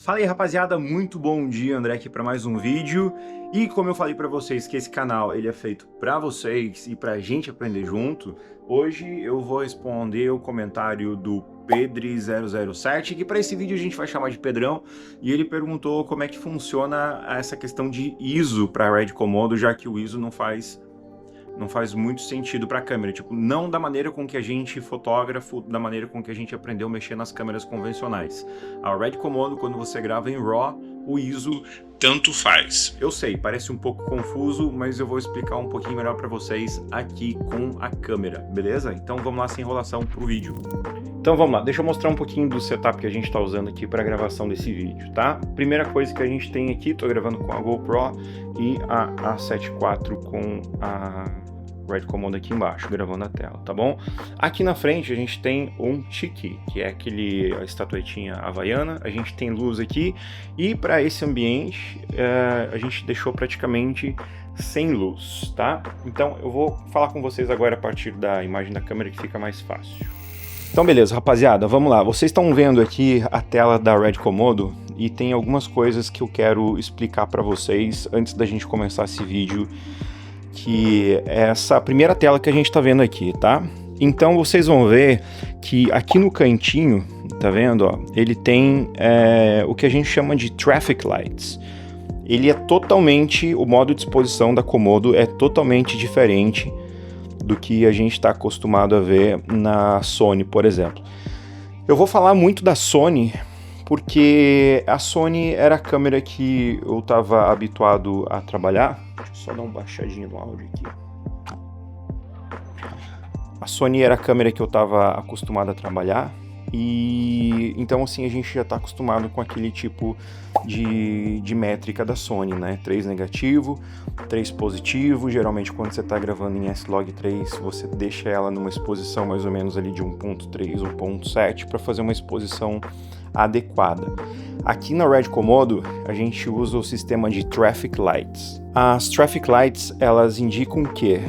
Fala aí, rapaziada, muito bom dia, André aqui para mais um vídeo. E como eu falei para vocês que esse canal ele é feito para vocês e para a gente aprender junto, hoje eu vou responder o comentário do Pedri007, que para esse vídeo a gente vai chamar de Pedrão, e ele perguntou como é que funciona essa questão de ISO para Red Komodo, já que o ISO não faz muito sentido para a câmera, tipo, não da maneira com que a gente fotógrafo, da maneira com que a gente aprendeu a mexer nas câmeras convencionais. A Red Komodo, quando você grava em RAW, o ISO tanto faz. Eu sei, parece um pouco confuso, mas eu vou explicar um pouquinho melhor para vocês aqui com a câmera, beleza? Então vamos lá, sem enrolação, pro vídeo. Então vamos lá, deixa eu mostrar um pouquinho do setup que a gente está usando aqui para a gravação desse vídeo, tá? Primeira coisa que a gente tem aqui, tô gravando com a GoPro e a A7 IV com a Red Komodo aqui embaixo, gravando a tela, tá bom? Aqui na frente a gente tem um Tiki, que é a estatuetinha havaiana, a gente tem luz aqui, e para esse ambiente a gente deixou praticamente sem luz, tá? Então eu vou falar com vocês agora a partir da imagem da câmera, que fica mais fácil. Então beleza, rapaziada, vamos lá. Vocês estão vendo aqui a tela da Red Komodo e tem algumas coisas que eu quero explicar para vocês antes da gente começar esse vídeo, que é essa primeira tela que a gente tá vendo aqui, tá? Então vocês vão ver que aqui no cantinho, tá vendo, ó, ele tem o que a gente chama de Traffic Lights. Ele é totalmente, o modo de exposição da Komodo é totalmente diferente do que a gente está acostumado a ver na Sony, por exemplo. Eu vou falar muito da Sony porque a Sony era a câmera que eu estava habituado a trabalhar. Deixa eu só dar uma baixadinha no áudio aqui. A Sony era a câmera que eu estava acostumado a trabalhar, e então assim a gente já está acostumado com aquele tipo de métrica da Sony, né? 3 negativo, 3 positivo. Geralmente quando você está gravando em S-Log3 você deixa ela numa exposição mais ou menos ali de 1.3, 1.7 para fazer uma exposição adequada. Aqui na Red Komodo a gente usa o sistema de Traffic Lights. As Traffic Lights, elas indicam que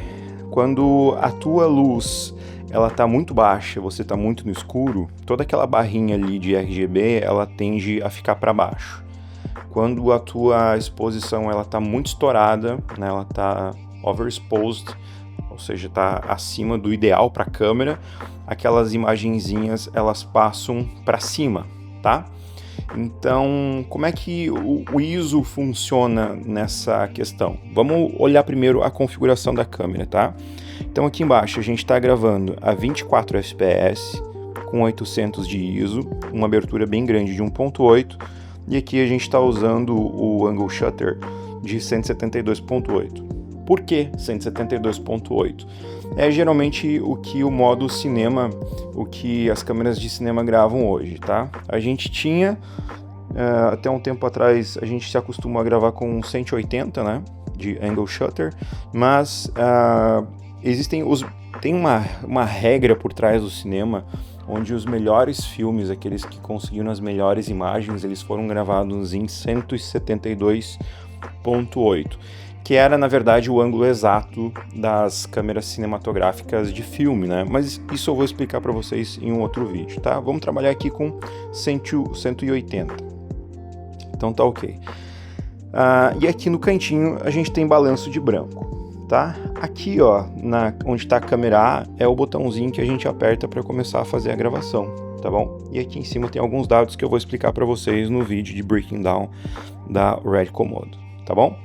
quando a tua luz ela está muito baixa, você está muito no escuro, toda aquela barrinha ali de RGB, ela tende a ficar para baixo. Quando a tua exposição ela está muito estourada, né, ela está overexposed, ou seja, está acima do ideal para a câmera, aquelas imagenzinhas elas passam para cima, tá? Então, como é que o ISO funciona nessa questão? Vamos olhar primeiro a configuração da câmera, tá? Então aqui embaixo a gente está gravando a 24 fps com 800 de ISO, uma abertura bem grande de 1.8, e aqui a gente está usando o angle shutter de 172.8. Por que 172.8? É geralmente o que o modo cinema, o que as câmeras de cinema gravam hoje, tá? A gente tinha, até um tempo atrás, a gente se acostumou a gravar com 180, né, de angle shutter, mas tem uma regra por trás do cinema, onde os melhores filmes, aqueles que conseguiram as melhores imagens, eles foram gravados em 172.8. que era, na verdade, o ângulo exato das câmeras cinematográficas de filme, né? Mas isso eu vou explicar para vocês em um outro vídeo, tá? Vamos trabalhar aqui com 180. Então tá ok. E aqui no cantinho a gente tem balanço de branco, tá? Aqui, ó, onde está a câmera A, é o botãozinho que a gente aperta para começar a fazer a gravação, tá bom? E aqui em cima tem alguns dados que eu vou explicar para vocês no vídeo de Breaking Down da Red Komodo, tá bom?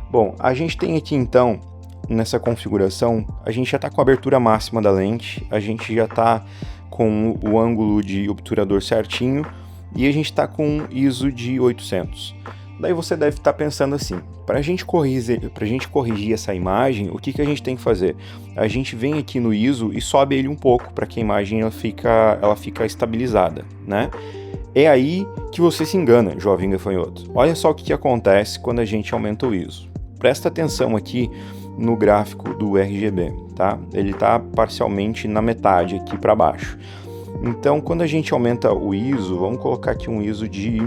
Bom, a gente tem aqui então, nessa configuração, a gente já está com a abertura máxima da lente, a gente já está com o ângulo de obturador certinho e a gente está com ISO de 800. Daí você deve estar pensando assim, para a gente corrigir essa imagem, o que a gente tem que fazer? A gente vem aqui no ISO e sobe ele um pouco para que a imagem ela fica estabilizada, né? É aí que você se engana, jovem gafanhoto. Olha só o que acontece quando a gente aumenta o ISO. Presta atenção aqui no gráfico do RGB, tá? Ele está parcialmente na metade aqui para baixo. Então, quando a gente aumenta o ISO, vamos colocar aqui um ISO de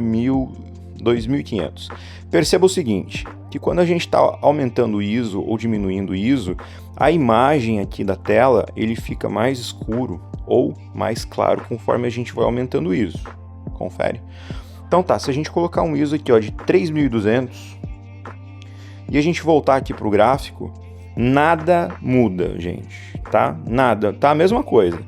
2500. Perceba o seguinte, que quando a gente está aumentando o ISO ou diminuindo o ISO, a imagem aqui da tela ele fica mais escuro ou mais claro conforme a gente vai aumentando o ISO. Confere. Então tá, se a gente colocar um ISO aqui ó, de 3200 e a gente voltar aqui pro gráfico, nada muda, gente, tá? Nada, tá a mesma coisa.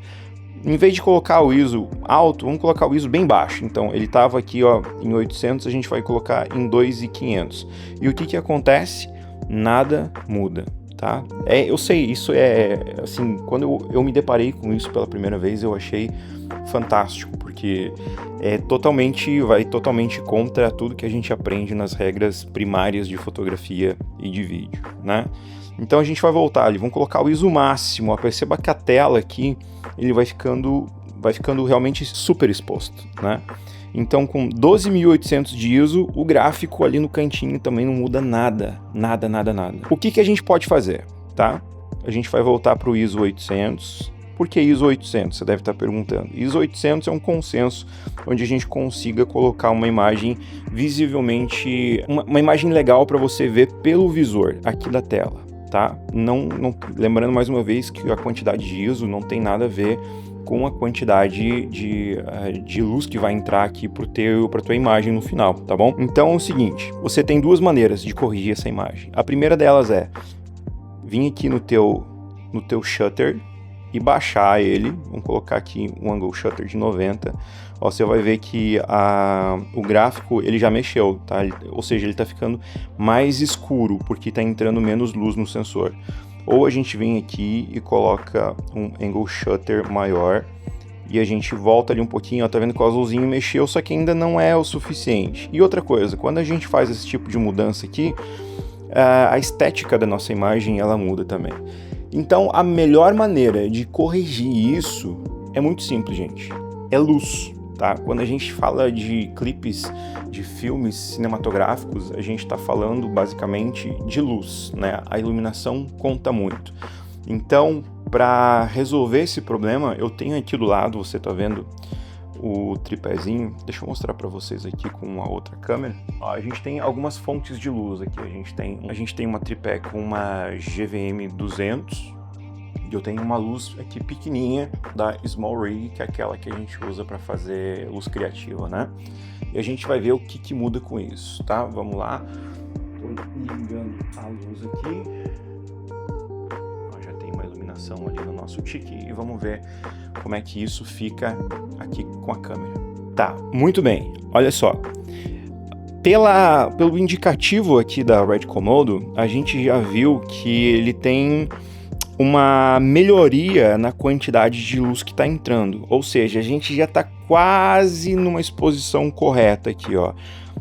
Em vez de colocar o ISO alto, vamos colocar o ISO bem baixo. Então, ele estava aqui ó, em 800, a gente vai colocar em 2500. E o que acontece? Nada muda, tá? Eu sei, isso é, assim, quando eu me deparei com isso pela primeira vez, eu achei fantástico, porque vai totalmente contra tudo que a gente aprende nas regras primárias de fotografia e de vídeo, né? Então a gente vai voltar ali, vamos colocar o ISO máximo, ó, perceba que a tela aqui, ele vai ficando realmente super exposto, né? Então com 12.800 de ISO, o gráfico ali no cantinho também não muda nada, nada. O que a gente pode fazer, tá? A gente vai voltar para o ISO 800. Por que ISO 800? Você deve estar perguntando. ISO 800 é um consenso onde a gente consiga colocar uma imagem visivelmente, uma imagem legal para você ver pelo visor aqui da tela. Tá? Lembrando mais uma vez que a quantidade de ISO não tem nada a ver com a quantidade de luz que vai entrar aqui para tua imagem no final, tá bom? Então é o seguinte, você tem duas maneiras de corrigir essa imagem. A primeira delas é vir aqui no teu shutter e baixar ele, vamos colocar aqui um angle shutter de 90, ó, você vai ver que o gráfico ele já mexeu, tá? Ou seja, ele está ficando mais escuro porque está entrando menos luz no sensor. Ou a gente vem aqui e coloca um angle shutter maior e a gente volta ali um pouquinho, ó, tá vendo que o azulzinho mexeu, só que ainda não é o suficiente. E outra coisa, quando a gente faz esse tipo de mudança aqui, a estética da nossa imagem ela muda também. Então, a melhor maneira de corrigir isso é muito simples, gente. É luz, tá? Quando a gente fala de clipes, de filmes cinematográficos, a gente está falando basicamente de luz, né? A iluminação conta muito. Então, para resolver esse problema, eu tenho aqui do lado, você está vendo o tripézinho. Deixa eu mostrar para vocês aqui com uma outra câmera. Ó, a gente tem algumas fontes de luz aqui. A gente tem uma tripé com uma GVM 200 e eu tenho uma luz aqui pequenininha da Small Rig, que é aquela que a gente usa para fazer luz criativa, né? E a gente vai ver o que muda com isso, tá? Vamos lá. Tô ligando a luz aqui. Ó, já tem uma iluminação ali no nosso tique e vamos ver como é que isso fica aqui com a câmera. Tá, muito bem. Olha só. Pelo indicativo aqui da Red Komodo, a gente já viu que ele tem uma melhoria na quantidade de luz que está entrando. Ou seja, a gente já está quase numa exposição correta aqui, ó.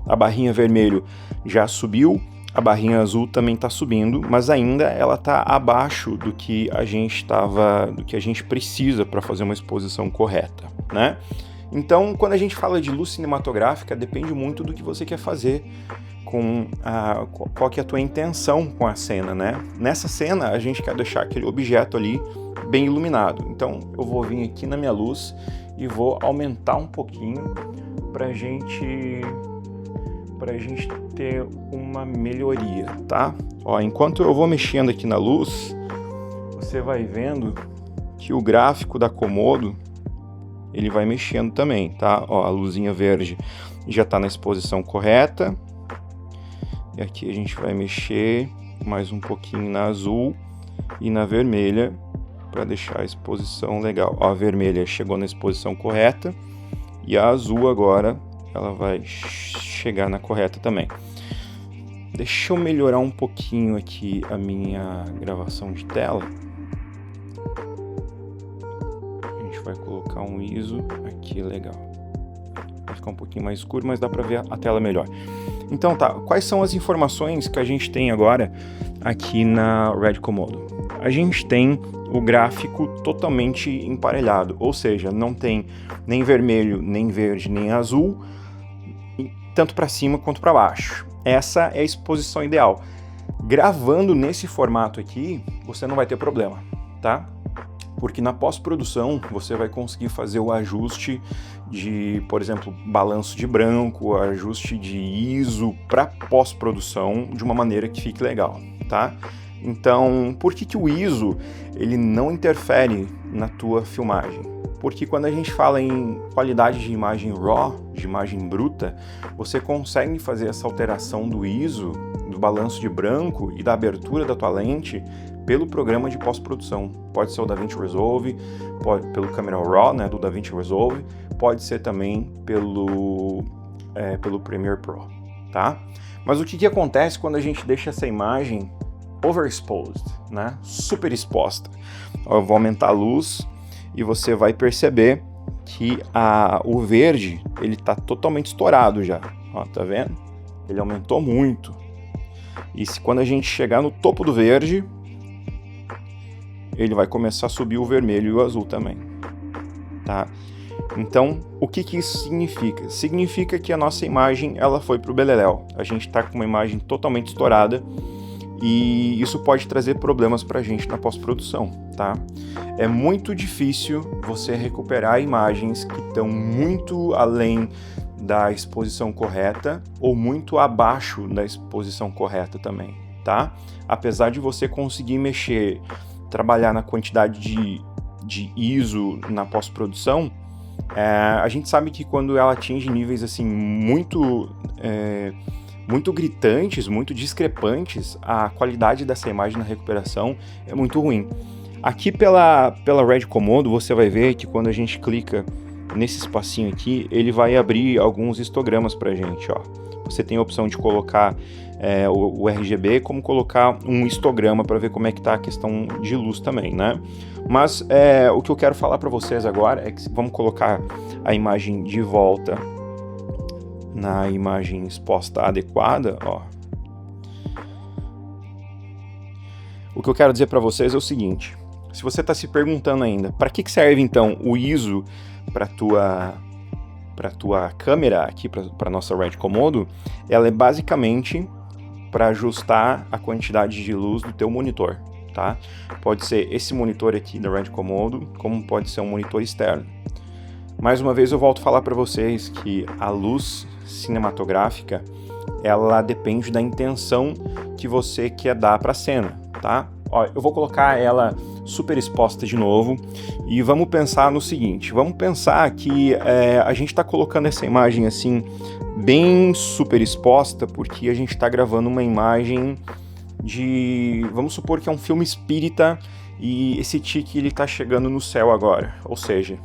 A barrinha vermelho já subiu, a barrinha azul também está subindo, mas ainda ela está abaixo do que a gente precisa para fazer uma exposição correta, né? Então, quando a gente fala de luz cinematográfica, depende muito do que você quer fazer, qual que é a tua intenção com a cena, né? Nessa cena, a gente quer deixar aquele objeto ali bem iluminado. Então, eu vou vir aqui na minha luz e vou aumentar um pouquinho para a gente ter uma melhoria, tá? Ó, enquanto eu vou mexendo aqui na luz, você vai vendo que o gráfico da Komodo ele vai mexendo também, tá? Ó, a luzinha verde já está na exposição correta. E aqui a gente vai mexer mais um pouquinho na azul e na vermelha para deixar a exposição legal. Ó, a vermelha chegou na exposição correta e a azul agora ela vai chegar na correta também. Deixa eu melhorar um pouquinho aqui a minha gravação de tela. A gente vai colocar um ISO aqui, legal. Vai ficar um pouquinho mais escuro, mas dá para ver a tela melhor. Então tá, quais são as informações que a gente tem agora aqui na Red Komodo? A gente tem o gráfico totalmente emparelhado, ou seja, não tem nem vermelho, nem verde, nem azul, tanto para cima quanto para baixo. Essa é a exposição ideal. Gravando nesse formato aqui, você não vai ter problema, tá? Porque na pós-produção você vai conseguir fazer o ajuste de, por exemplo, balanço de branco, ajuste de ISO para pós-produção de uma maneira que fique legal, tá? Então, por que o ISO ele não interfere na tua filmagem? porque quando a gente fala em qualidade de imagem RAW, de imagem bruta, você consegue fazer essa alteração do ISO, do balanço de branco e da abertura da tua lente pelo programa de pós-produção. Pode ser o DaVinci Resolve, pelo Camera Raw, né, do DaVinci Resolve, pode ser também pelo Premiere Pro, tá? Mas o que acontece quando a gente deixa essa imagem overexposed, né, super exposta? Eu vou aumentar a luz e você vai perceber que o verde, ele tá totalmente estourado já, ó, tá vendo? Ele aumentou muito. E quando a gente chegar no topo do verde, ele vai começar a subir o vermelho e o azul também, tá? Então, o que isso significa? Significa que a nossa imagem, ela foi pro beleléu. A gente tá com uma imagem totalmente estourada e isso pode trazer problemas pra gente na pós-produção, tá? É muito difícil você recuperar imagens que estão muito além da exposição correta ou muito abaixo da exposição correta também, tá? Apesar de você conseguir trabalhar na quantidade de ISO na pós-produção, a gente sabe que quando ela atinge níveis assim muito gritantes, muito discrepantes, a qualidade dessa imagem na recuperação é muito ruim. Aqui pela Red Komodo você vai ver que quando a gente clica nesse espacinho aqui, ele vai abrir alguns histogramas pra gente, ó. Você tem a opção de colocar o RGB, como colocar um histograma para ver como é que tá a questão de luz também, né? Mas o que eu quero falar para vocês agora é que vamos colocar a imagem de volta na imagem exposta adequada, ó. O que eu quero dizer para vocês é o seguinte: se você está se perguntando ainda, para que serve então o ISO para tua câmera aqui, para nossa Red Komodo, ela é basicamente para ajustar a quantidade de luz do teu monitor, tá? Pode ser esse monitor aqui da Red Komodo, como pode ser um monitor externo. Mais uma vez eu volto a falar para vocês que a luz cinematográfica, ela depende da intenção que você quer dar para a cena, tá? Ó, eu vou colocar ela super exposta de novo e vamos pensar no seguinte, vamos pensar que a gente está colocando essa imagem assim bem super exposta porque a gente está gravando uma imagem vamos supor que é um filme espírita e esse tique ele está chegando no céu agora, ou seja,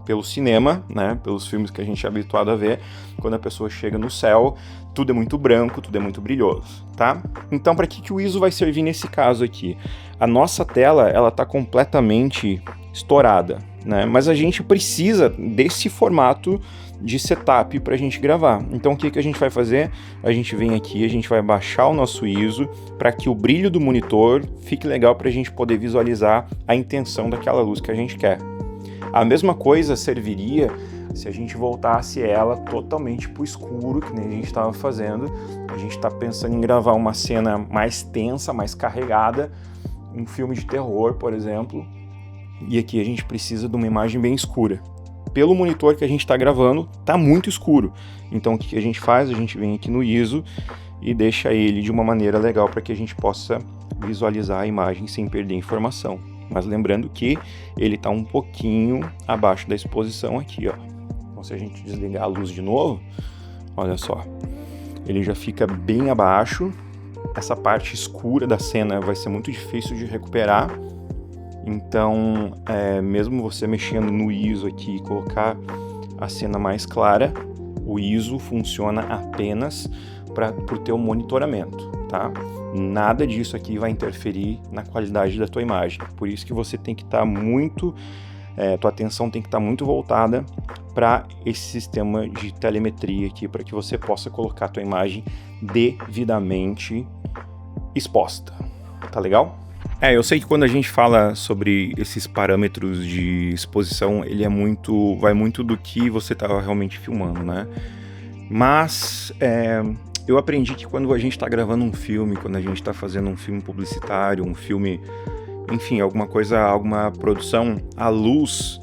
pelo cinema, né, pelos filmes que a gente é habituado a ver, quando a pessoa chega no céu, tudo é muito branco, tudo é muito brilhoso, tá? Então, para que o ISO vai servir nesse caso aqui? A nossa tela, ela tá completamente estourada, né? Mas a gente precisa desse formato de setup para a gente gravar. Então, o que a gente vai fazer? A gente vem aqui, a gente vai baixar o nosso ISO para que o brilho do monitor fique legal para a gente poder visualizar a intenção daquela luz que a gente quer. A mesma coisa serviria se a gente voltasse ela totalmente para o escuro, que nem a gente estava fazendo. A gente está pensando em gravar uma cena mais tensa, mais carregada, um filme de terror, por exemplo, e aqui a gente precisa de uma imagem bem escura. Pelo monitor que a gente está gravando, está muito escuro. Então o que a gente faz? A gente vem aqui no ISO e deixa ele de uma maneira legal para que a gente possa visualizar a imagem sem perder informação. Mas lembrando que ele está um pouquinho abaixo da exposição aqui, ó. Então se a gente desligar a luz de novo, olha só, ele já fica bem abaixo. Essa parte escura da cena vai ser muito difícil de recuperar. Então, mesmo você mexendo no ISO aqui e colocar a cena mais clara, o ISO funciona apenas para o teu monitoramento, tá? Nada disso aqui vai interferir na qualidade da tua imagem. Por isso que você tem que estar tua atenção tem que estar muito voltada para esse sistema de telemetria aqui, para que você possa colocar a tua imagem devidamente exposta. Tá legal? Eu sei que quando a gente fala sobre esses parâmetros de exposição, ele vai muito do que você está realmente filmando, né? Mas eu aprendi que quando a gente está gravando um filme, quando a gente está fazendo um filme publicitário, um filme, enfim, alguma produção, a luz,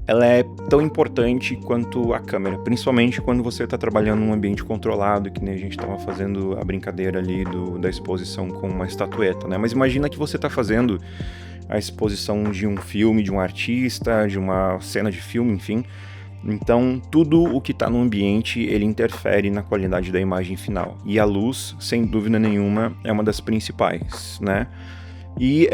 ela é tão importante quanto a câmera, principalmente quando você está trabalhando num ambiente controlado, que nem a gente estava fazendo a brincadeira ali da exposição com uma estatueta, né? Mas imagina que você está fazendo a exposição de um filme, de um artista, de uma cena de filme, enfim. Então, tudo o que está no ambiente, ele interfere na qualidade da imagem final. E a luz, sem dúvida nenhuma, é uma das principais, né? E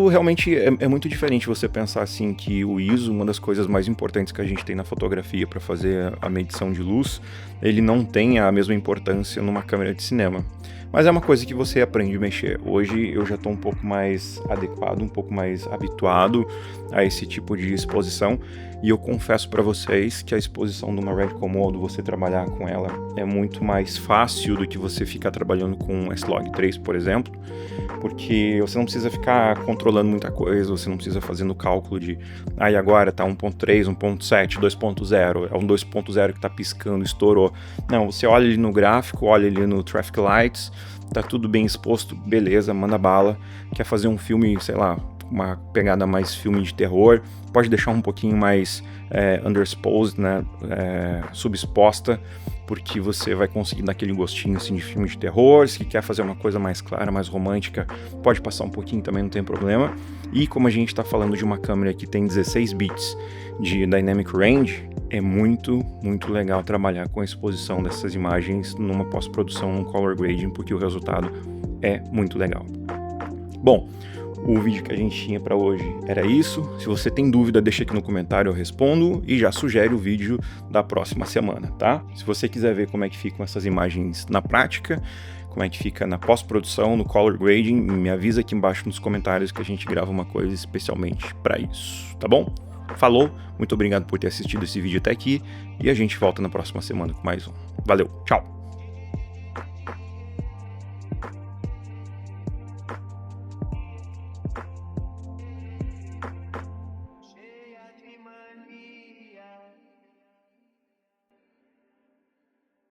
realmente, é muito diferente você pensar assim que o ISO, uma das coisas mais importantes que a gente tem na fotografia para fazer a medição de luz, ele não tem a mesma importância numa câmera de cinema. Mas é uma coisa que você aprende a mexer. Hoje eu já estou um pouco mais adequado, um pouco mais habituado a esse tipo de exposição, e eu confesso para vocês que a exposição de uma Red Komodo, você trabalhar com ela, é muito mais fácil do que você ficar trabalhando com um S-Log3, por exemplo, porque você não precisa ficar controlando muita coisa, você não precisa fazer no cálculo de e agora tá 1.3, 1.7, 2.0, é um 2.0 que tá piscando, estourou. Não, você olha ali no gráfico, olha ali no Traffic Lights, tá tudo bem exposto, beleza, manda bala. Quer fazer um filme, sei lá, uma pegada mais filme de terror, pode deixar um pouquinho mais underexposed, né, subexposta, porque você vai conseguir dar aquele gostinho assim de filme de terror. Se quer fazer uma coisa mais clara, mais romântica, pode passar um pouquinho também, não tem problema. E como a gente está falando de uma câmera que tem 16 bits de Dynamic Range, é muito, muito legal trabalhar com a exposição dessas imagens numa pós-produção, num color grading, porque o resultado é muito legal. Bom, o vídeo que a gente tinha para hoje era isso. Se você tem dúvida, deixa aqui no comentário, eu respondo e já sugere o vídeo da próxima semana, tá? Se você quiser ver como é que ficam essas imagens na prática, como é que fica na pós-produção, no color grading, me avisa aqui embaixo nos comentários que a gente grava uma coisa especialmente para isso, tá bom? Falou, muito obrigado por ter assistido esse vídeo até aqui e a gente volta na próxima semana com mais um. Valeu, tchau!